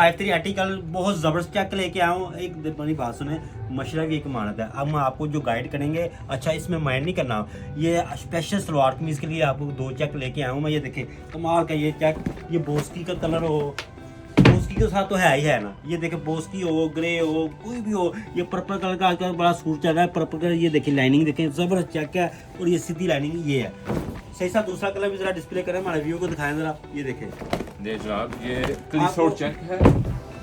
53 article बहुत ज़बरदस्त check लेके आया हूँ। एक मेरी बात सुने, मशरा भी एक मानत है। अब हम आपको जो गाइड करेंगे, अच्छा इसमें माइंड नहीं करना, ये स्पेशल सलवार कमीज़ के लिए आपको 2 चेक लेके आया हूँ मैं। ये देखें कमाल का ये चेक, ये बोस्की का कलर हो, बोस्की के साथ तो है ही है ना। ये देखें बोस्की हो, ग्रे हो, कोई भी हो, ये पर्पल कलर का आजकल बड़ा सूट चल रहा है पर्पल कलर। ये देखिए लाइनिंग देखें, ज़बरदस्त चेक है और ये सीधी लाइनिंग ये है। सही साथ दूसरा कलर भी ज़रा डिस्प्ले करें, हमारे व्यू को दिखाएं ज़रा। ये देखें ये जनाब, ये क्लिसोड चेक है,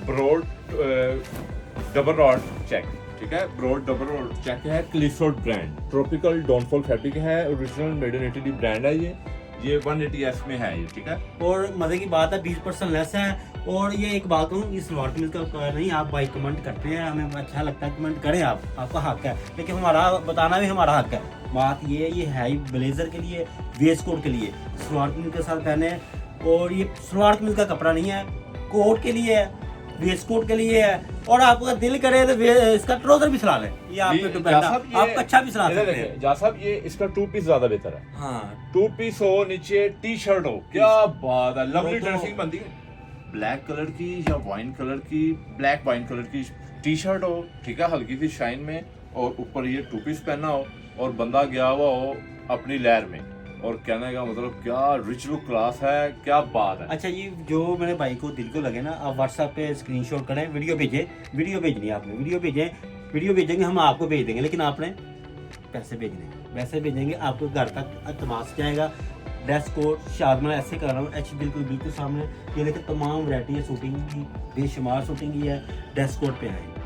ब्रॉड डबल रॉड चेक, ठीक है, ब्रॉड डबल रॉड चेक है, क्लिसोड ब्रांड, ट्रॉपिकल डॉनफॉल फैब्रिक है, original made in Italy brand है। ये 180S में है ये, ठीक है। और मजे की बात है 20% लेस है। और ये एक बात कहूँ, इस सलवार कमीज का नहीं, आप भाई कमेंट करते हैं, हमें अच्छा लगता है, कमेंट करें, आप आपका हक है, लेकिन हमारा बताना भी हमारा हक है। बात ये है ब्लेजर के लिए, वेस्ट कोट के लिए सलवार कमीज के साथ पहने। और ये सलवार कमीज का कपड़ा नहीं है, कोट के लिए है, वेस्ट कोट के लिए है। और आपका दिल करे तो इसका ट्राउजर भी सिला लें, ये आप पे डिपेंड है, आप कच्छा भी सिला सकते हैं। जा साहब, ये इसका 2 पीस ज्यादा बेहतर है। हाँ 2 पीस हो, नीचे टी शर्ट हो, क्या बात है, लवली ड्रेसिंग बनती है। ब्लैक कलर की या वाइन कलर की, ब्लैक वाइन कलर की टी शर्ट हो, ठीक है, हल्की सी शाइन में, और ऊपर ये 2 पीस पहना हो, और बंदा गया हुआ हो अपनी लहर में, और कहने का मतलब क्या रिच लुक क्लास है, क्या बात है। अच्छा, ये जो मेरे भाई को दिल को लगे ना, आप व्हाट्सएप पे स्क्रीनशॉट करें, वीडियो भेजें, वीडियो भेजनी है आपने, वीडियो भेजें, वीडियो भेजेंगे, हम आपको भेज देंगे, लेकिन आपने पैसे भेजने, पैसे भेजेंगे, आपको घर तक तमाश जाएगा। ड्रेस कोड शार्टनर ऐसे कर रहा हूँ, एच बिल्कुल सामने। ये देखिए तमाम वैरायटी है शूटिंग की, बेशुमार शूटिंग की है, ड्रेस कोड पे है।